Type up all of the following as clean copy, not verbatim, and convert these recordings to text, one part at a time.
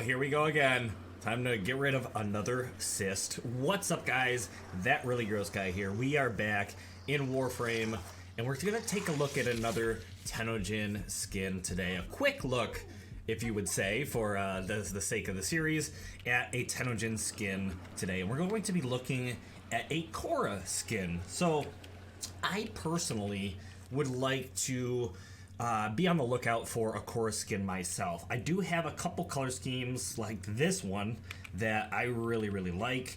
here we go again. Time to get rid of another cyst. What's up, guys? That really gross guy here. We are back in Warframe, and we're gonna take a look at another Tennogen skin today. A quick look, if you would say, for the sake of the series, at a Tennogen skin today. And we're going to be looking at a Kora skin. So, I personally would like to be on the lookout for a Kora skin myself. I do have a couple color schemes like this one that I really like.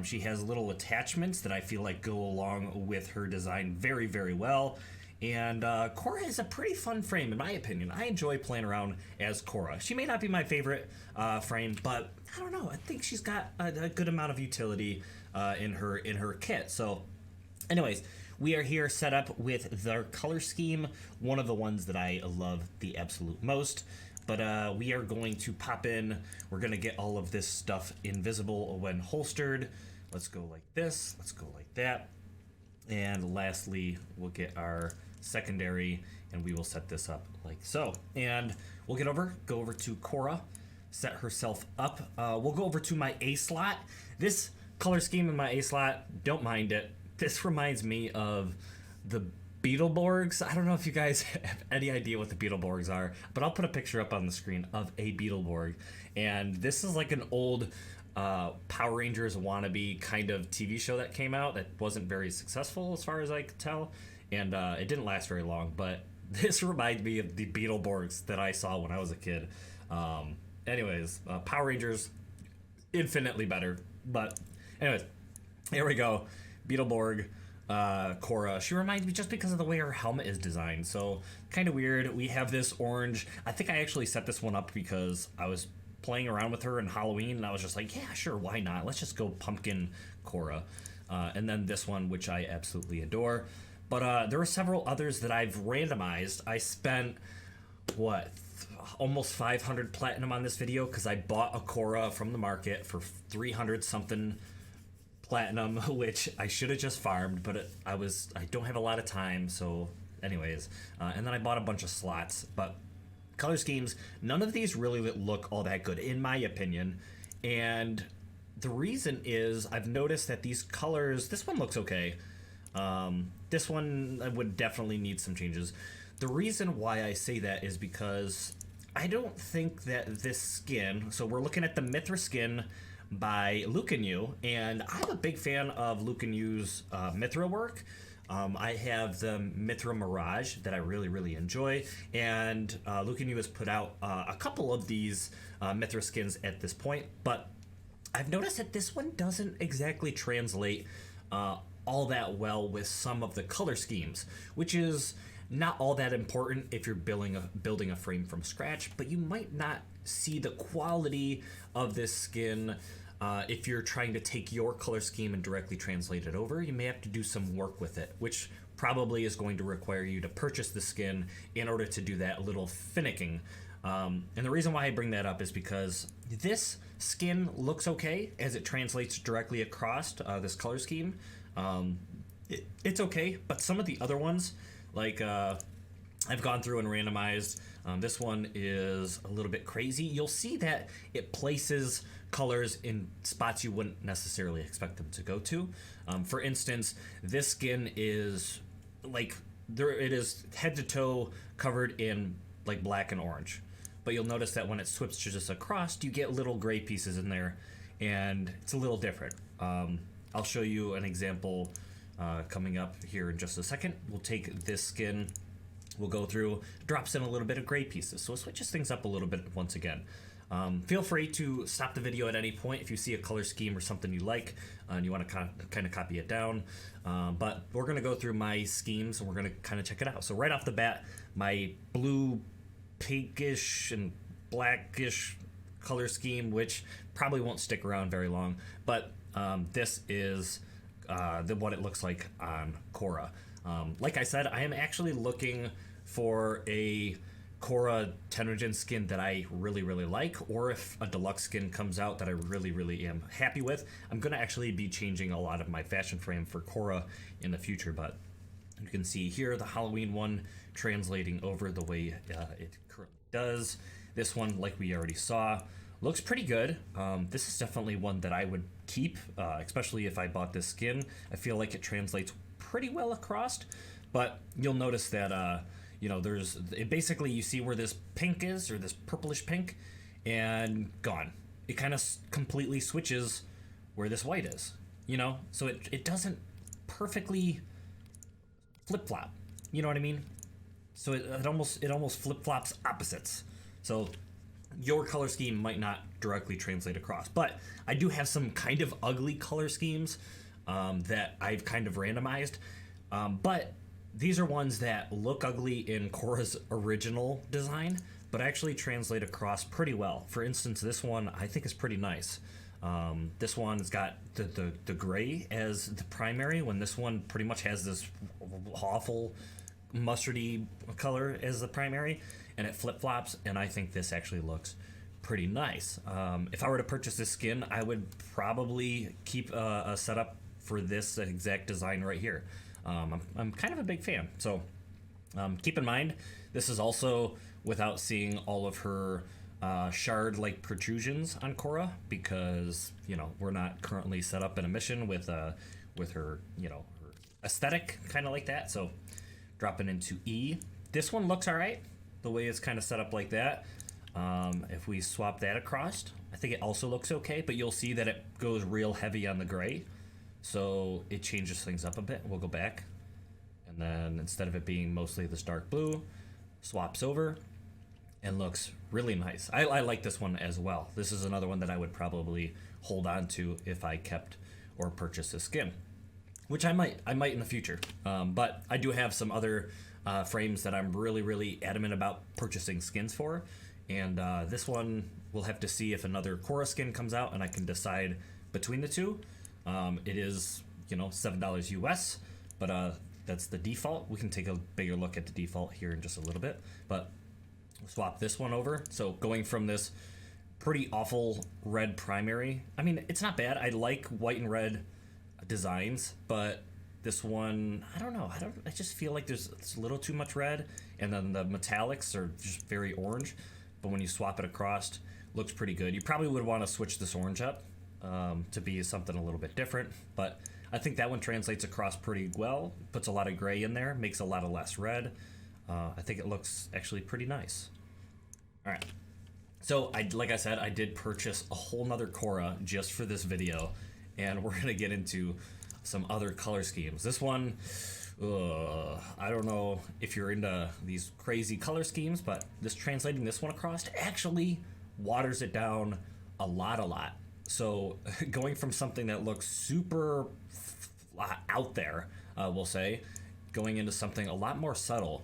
She has little attachments that I feel like go along with her design very, very well. And Kora is a pretty fun frame in my opinion. I enjoy playing around as Kora. She may not be my favorite frame, but I don't know. I think she's got a good amount of utility in her kit. So anyways, we are here set up with their color scheme, one of the ones that I love the absolute most. But we are going to pop in. We're going to get all of this stuff invisible when holstered. Let's go like this. Let's go like that. And lastly, we'll get our secondary, and we will set this up like so. And we'll go over to Kora, set herself up. We'll go over to my A slot. This color scheme in my A slot, don't mind it. This reminds me of the Beetleborgs. I don't know if you guys have any idea what the Beetleborgs are, but I'll put a picture up on the screen of a Beetleborg. And this is like an old Power Rangers wannabe kind of TV show that came out that wasn't very successful as far as I could tell. And it didn't last very long, but this reminds me of the Beetleborgs that I saw when I was a kid. Anyways, Power Rangers, infinitely better. But anyways, here we go. Beetleborg, Kora. She reminds me just because of the way her helmet is designed. So kind of weird. We have this orange. I think I actually set this one up because I was playing around with her in Halloween, and I was just like, yeah, sure, why not? Let's just go pumpkin Kora. And then this one, which I absolutely adore. But there are several others that I've randomized. I spent, almost 500 platinum on this video because I bought a Kora from the market for 300 something platinum, which I should have just farmed, but I don't have a lot of time. So anyways, and then I bought a bunch of slots. But color schemes, none of these really look all that good in my opinion. And the reason is I've noticed that these colors, this one looks okay. This one I would definitely need some changes. The reason why I say that is because I don't think that this skin, so we're looking at the Mithra skin by Lukinu, and I'm a big fan of Lukinu's Mithra work. I have the Mithra Mirage that I really enjoy, and Lukinu has put out a couple of these Mithra skins at this point, but I've noticed that this one doesn't exactly translate all that well with some of the color schemes, which is not all that important if you're building a frame from scratch, but you might not see the quality of this skin if you're trying to take your color scheme and directly translate it over. You may have to do some work with it, which probably is going to require you to purchase the skin in order to do that little finicking. And the reason why I bring that up is because this skin looks okay as it translates directly across this color scheme. It's okay, but some of the other ones, like I've gone through and randomized. This one is a little bit crazy. You'll see that it places colors in spots you wouldn't necessarily expect them to go to. For instance, this skin is like it is head to toe covered in like black and orange, but you'll notice that when it switches across, you get little gray pieces in there, and it's a little different. I'll show you an example coming up here in just a second. We'll take this skin, we'll go through, drops in a little bit of gray pieces, so it switches things up a little bit once again. Feel free to stop the video at any point if you see a color scheme or something you like and you want to kind of copy it down. But we're going to go through my schemes and we're going to kind of check it out. So right off the bat, my blue, pinkish, and blackish color scheme, which probably won't stick around very long, but this is what it looks like on Kora. Like I said, I am actually looking for a Kora Tennogen skin that I really like, or if a deluxe skin comes out that I really am happy with. I'm going to actually be changing a lot of my fashion frame for Kora in the future, but you can see here the Halloween one translating over the way it currently does. This one, like we already saw, looks pretty good. This is definitely one that I would keep, especially if I bought this skin. I feel like it translates pretty well across, but you'll notice that basically you see where this pink is, or this purplish pink, and gone. It kind of completely switches where this white is, so it doesn't perfectly flip-flop, you know what I mean? So it almost flip-flops opposites. So your color scheme might not directly translate across, but I do have some kind of ugly color schemes that I've kind of randomized, but these are ones that look ugly in Kora's original design, but actually translate across pretty well. For instance, this one I think is pretty nice. This one's got the gray as the primary, when this one pretty much has this awful mustardy color as the primary, and it flip-flops, and I think this actually looks pretty nice. If I were to purchase this skin, I would probably keep a setup for this exact design right here. I'm kind of a big fan, so keep in mind this is also without seeing all of her shard-like protrusions on Kora, because we're not currently set up in a mission with her her aesthetic kind of like that. So dropping into E, this one looks all right the way it's kind of set up like that. If we swap that across, I think it also looks okay, but you'll see that it goes real heavy on the gray, so it changes things up a bit. We'll go back, and then instead of it being mostly this dark blue, swaps over and looks really nice. I like this one as well. This is another one that I would probably hold on to if I kept or purchased this skin, which I might in the future. But I do have some other frames that I'm really adamant about purchasing skins for, and this one we'll have to see if another Kora skin comes out and I can decide between the two. It is $7 US, but that's the default. We can take a bigger look at the default here in just a little bit, but we'll swap this one over. So going from this pretty awful red primary, I mean, it's not bad. I like white and red designs, but this one, I don't know. I just feel like it's a little too much red, and then the metallics are just very orange. But when you swap it across, looks pretty good. You probably would want to switch this orange up to be something a little bit different, but I think that one translates across pretty well. Puts a lot of gray in there, makes a lot of less red. I think it looks actually pretty nice. All right. So like I said, I did purchase a whole nother Kora just for this video, and we're gonna get into some other color schemes. This one, I don't know if you're into these crazy color schemes, but translating this one across actually waters it down a lot. So going from something that looks super out there, we'll say, going into something a lot more subtle.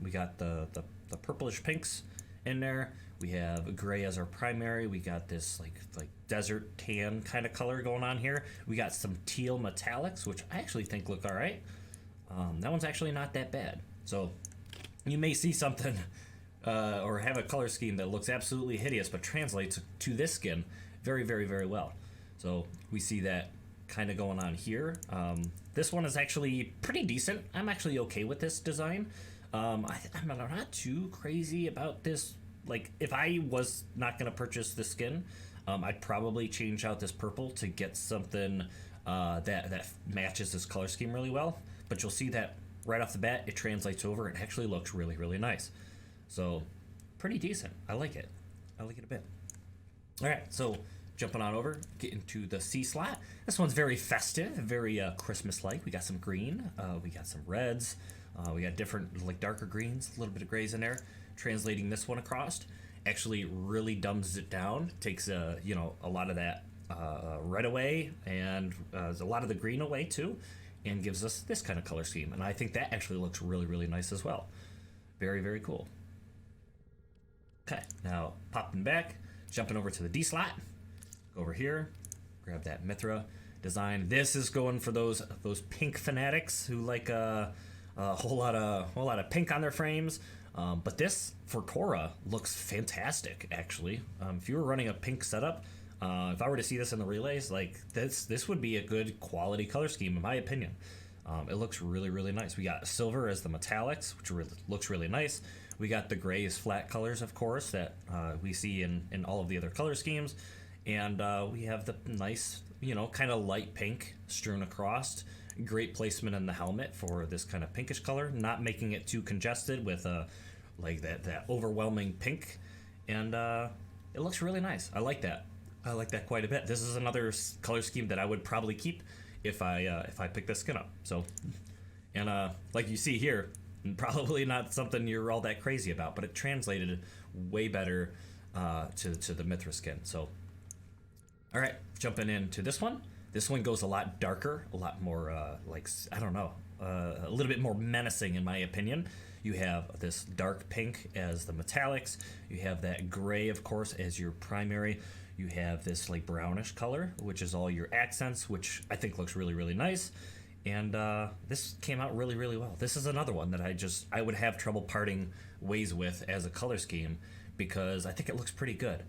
We got the purplish pinks in there. We have gray as our primary. We got this like desert tan kind of color going on here. We got some teal metallics, which I actually think look all right. That one's actually not that bad. So you may see something or have a color scheme that looks absolutely hideous, but translates to this skin very well. So we see that kind of going on here. This one is actually pretty decent. I'm actually okay with this design. I'm not too crazy about this. Like, if I was not going to purchase this skin, I'd probably change out this purple to get something that matches this color scheme really well. But you'll see that right off the bat, it translates over. It actually looks really nice. So, pretty decent. I like it. I like it a bit. All right, so jumping on over, get into the C slot. This one's very festive, very Christmas-like. We got some green, we got some reds, we got different, like, darker greens, a little bit of grays in there. Translating this one across actually really dumbs it down, takes a lot of that red away, and a lot of the green away too, and gives us this kind of color scheme. And I think that actually looks really nice as well. Very cool. Okay, now popping back, jumping over to the D slot. Go over here, grab that Mithra design. This is going for those pink fanatics who like a whole lot of pink on their frames. But this for Kora looks fantastic, actually. If you were running a pink setup, if I were to see this in the relays, like this would be a good quality color scheme in my opinion. It looks really nice. We got silver as the metallics, which looks really nice. We got the grays flat colors, of course, that we see in all of the other color schemes. And we have the nice, kind of light pink strewn across. Great placement in the helmet for this kind of pinkish color, not making it too congested with like that overwhelming pink. And it looks really nice. I like that. I like that quite a bit. This is another color scheme that I would probably keep if I pick this skin up. So, and like you see here, probably not something you're all that crazy about, but it translated way better to the Mithra skin. So, all right, jumping into this one. This one goes a lot darker, a lot more like, I don't know, a little bit more menacing in my opinion. You have this dark pink as the metallics. You have that gray, of course, as your primary. You have this like brownish color, which is all your accents, which I think looks really, really nice. And this came out really, really well. This is another one that I would have trouble parting ways with as a color scheme because I think it looks pretty good.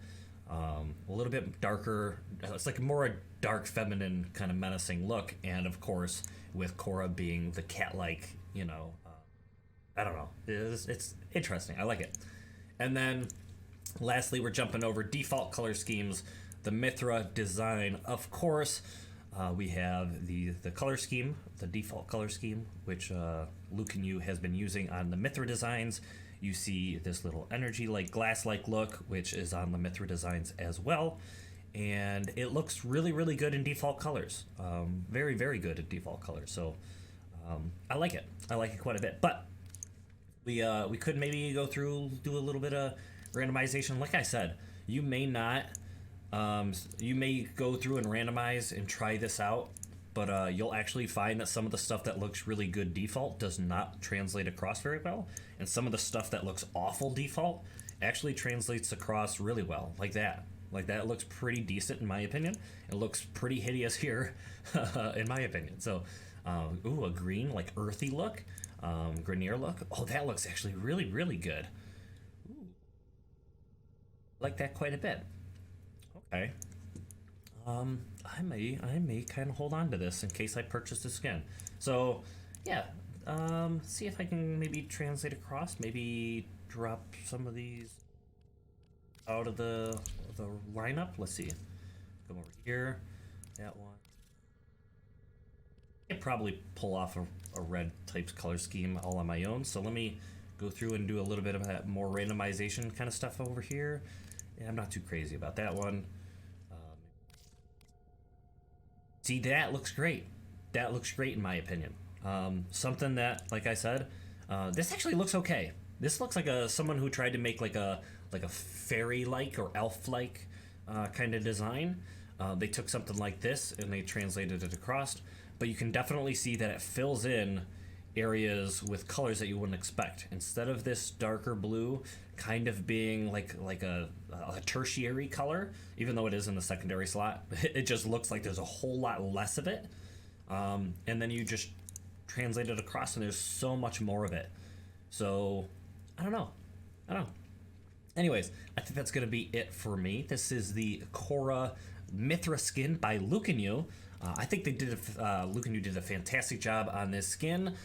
A little bit darker. It's like more a dark feminine kind of menacing look. And of course, with Kora being the cat-like, I don't know. It's interesting. I like it. And then lastly, we're jumping over default color schemes. The Mithra design, of course. We have the color scheme, the default color scheme, which Lukinu has been using on the Mithra designs. You see this little energy like glass-like look, which is on the Mithra designs as well. And it looks really, really good in default colors. Very, very good in default colors. So I like it. I like it quite a bit. But we could maybe go through, do a little bit of randomization. Like I said, you may not, you may go through and randomize and try this out, but you'll actually find that some of the stuff that looks really good default does not translate across very well, and some of the stuff that looks awful default actually translates across really well, like that. Like that looks pretty decent in my opinion. It looks pretty hideous here, in my opinion. So, ooh, a green, like earthy look, Grenier look. Oh, that looks actually really, really good. Ooh. Like that quite a bit. Okay. I may kind of hold on to this in case I purchase the skin. So, yeah. See if I can maybe translate across. Maybe drop some of these out of the lineup. Let's see. Come over here. That one. I could probably pull off a red type color scheme all on my own. So let me go through and do a little bit of that more randomization kind of stuff over here. Yeah, I'm not too crazy about that one. See, that looks great. That looks great in my opinion. Something that, like I said, this actually looks okay. This looks like someone who tried to make like a fairy-like or elf-like kind of design. They took something like this and they translated it across, but you can definitely see that it fills in areas with colors that you wouldn't expect. Instead of this darker blue kind of being like a tertiary color, even though it is in the secondary slot, it just looks like there's a whole lot less of it. And then you just translate it across and there's so much more of it. So, I don't know. Anyways, I think that's going to be it for me. This is the Khora Mithra skin by Lukinu. I think Lukinu did a fantastic job on this skin.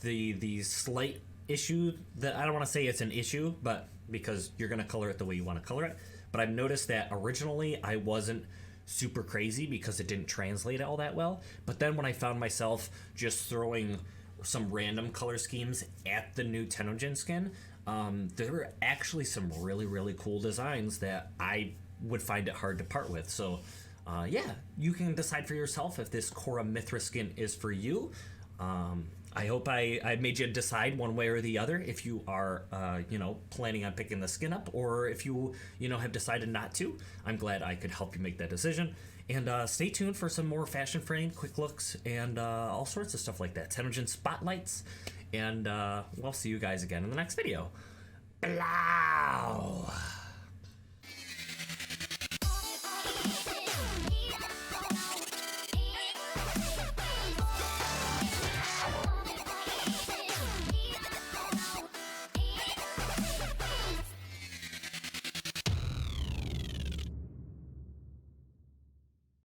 The slight issue that I don't want to say it's an issue, but because you're going to color it the way you want to color it. But I've noticed that originally I wasn't super crazy because it didn't translate all that well. But then when I found myself just throwing some random color schemes at the new Tennogen skin, there were actually some really, really cool designs that I would find it hard to part with. So, yeah, you can decide for yourself if this Khora Mithra skin is for you. I hope I made you decide one way or the other if you are, planning on picking the skin up, or if you, have decided not to. I'm glad I could help you make that decision. And stay tuned for some more fashion frame, quick looks, and all sorts of stuff like that. Tennogen spotlights. And we'll see you guys again in the next video. Blow!